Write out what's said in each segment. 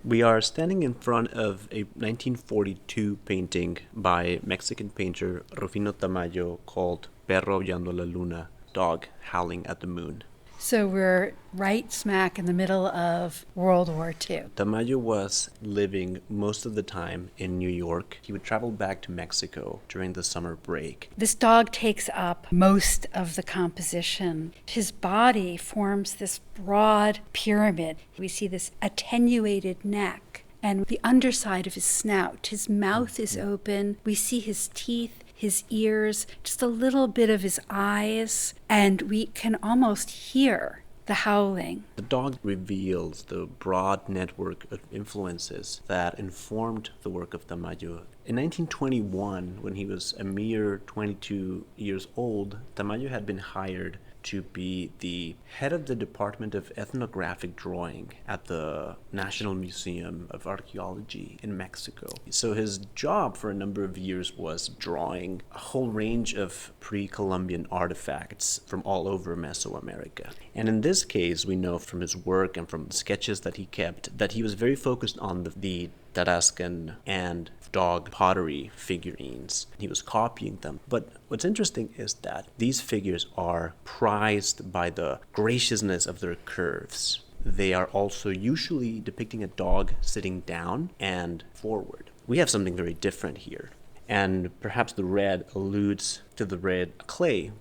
We are standing in front of a 1942 painting by Mexican painter Rufino Tamayo called Perro, aullando la luna, Dog Howling at the Moon. So we're right smack in the middle of World War II. Tamayo was living most of the time in New York. He would travel back to Mexico during the summer break. This dog takes up most of the composition. His body forms this broad pyramid. We see this attenuated neck and the underside of his snout. His mouth is open. We see his teeth, his ears, just a little bit of his eyes, and we can almost hear the howling. The dog reveals the broad network of influences that informed the work of Tamayo. In 1921, when he was a mere 22 years old, Tamayo had been hired to be the head of the Department of Ethnographic Drawing at the National Museum of Archaeology in Mexico. So his job for a number of years was drawing a whole range of pre-Columbian artifacts from all over Mesoamerica. And in this case, we know from his work and from the sketches that he kept that he was very focused on the Tarascan and dog pottery figurines. He was copying them. But what's interesting is that these figures are prized by the graciousness of their curves. They are also usually depicting a dog sitting down and forward. We have something very different here. And perhaps the red alludes to the red clay.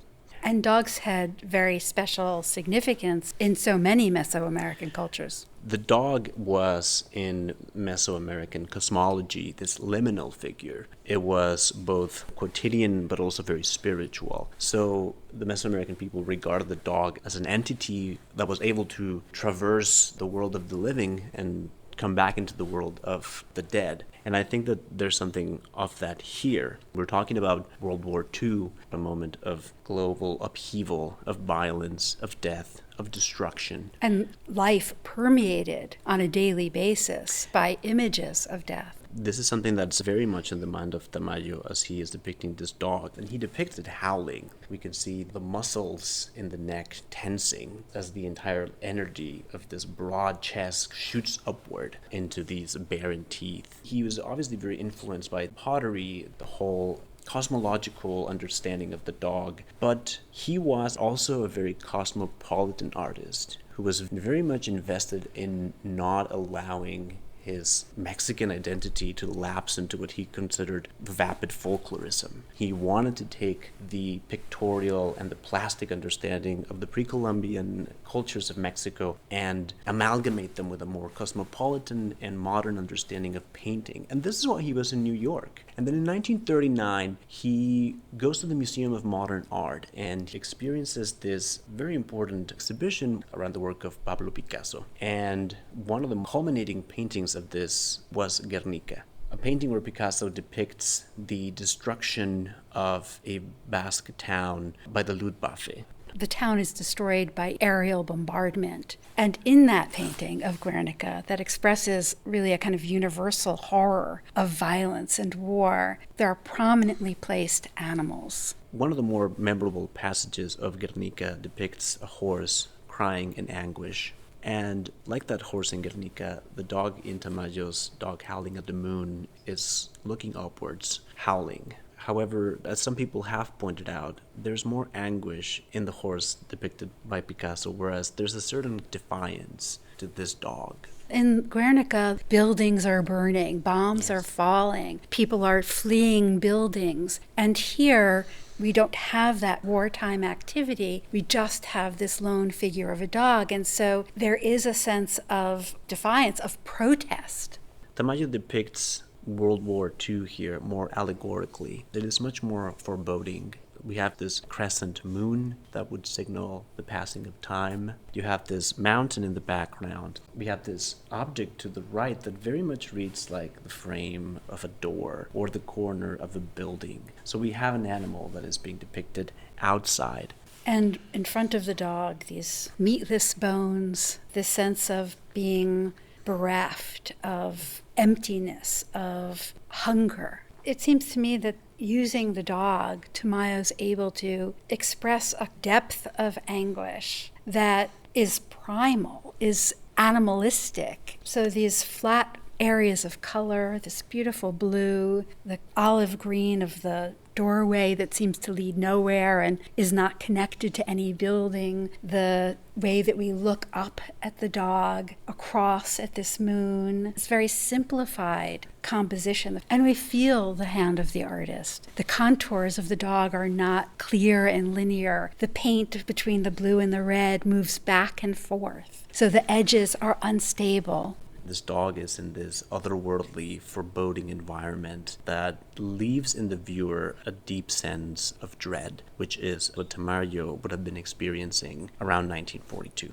And dogs had very special significance in so many Mesoamerican cultures. The dog was, in Mesoamerican cosmology, this liminal figure. It was both quotidian but also very spiritual. So the Mesoamerican people regarded the dog as an entity that was able to traverse the world of the living and come back into the world of the dead. And I think that there's something of that here. We're talking about World War II, a moment of global upheaval, of violence, of death, of destruction. And life permeated on a daily basis by images of death. This is something that's very much in the mind of Tamayo as he is depicting this dog. And he depicts it howling. We can see the muscles in the neck tensing as the entire energy of this broad chest shoots upward into these barren teeth. He was obviously very influenced by pottery, the whole cosmological understanding of the dog, but he was also a very cosmopolitan artist who was very much invested in not allowing his Mexican identity to lapse into what he considered vapid folklorism. He wanted to take the pictorial and the plastic understanding of the pre-Columbian cultures of Mexico and amalgamate them with a more cosmopolitan and modern understanding of painting. And this is why he was in New York. And then in 1939, he goes to the Museum of Modern Art and experiences this very important exhibition around the work of Pablo Picasso. And one of the culminating paintings of this was Guernica, a painting where Picasso depicts the destruction of a Basque town by the Luftwaffe. The town is destroyed by aerial bombardment. And in that painting of Guernica that expresses really a kind of universal horror of violence and war, there are prominently placed animals. One of the more memorable passages of Guernica depicts a horse crying in anguish. And like that horse in Guernica, the dog in Tamayo's Dog Howling at the Moon is looking upwards, howling. However, as some people have pointed out, there's more anguish in the horse depicted by Picasso, whereas there's a certain defiance to this dog. In Guernica, buildings are burning, bombs are falling, people are fleeing buildings. And here, we don't have that wartime activity. We just have this lone figure of a dog. And so there is a sense of defiance, of protest. Tamayo depicts World War II here more allegorically. It is much more foreboding. We have this crescent moon that would signal the passing of time. You have this mountain in the background. We have this object to the right that very much reads like the frame of a door or the corner of a building. So we have an animal that is being depicted outside. And in front of the dog, these meatless bones, this sense of being bereft, of emptiness, of hunger. It seems to me that using the dog, Tamayo's able to express a depth of anguish that is primal, is animalistic. So these flat areas of color, this beautiful blue, the olive green of the doorway that seems to lead nowhere and is not connected to any building, the way that we look up at the dog, across at this moon. It's very simplified composition, and we feel the hand of the artist. The contours of the dog are not clear and linear. The paint between the blue and the red moves back and forth, so the edges are unstable. This dog is in this otherworldly, foreboding environment that leaves in the viewer a deep sense of dread, which is what Tamayo would have been experiencing around 1942.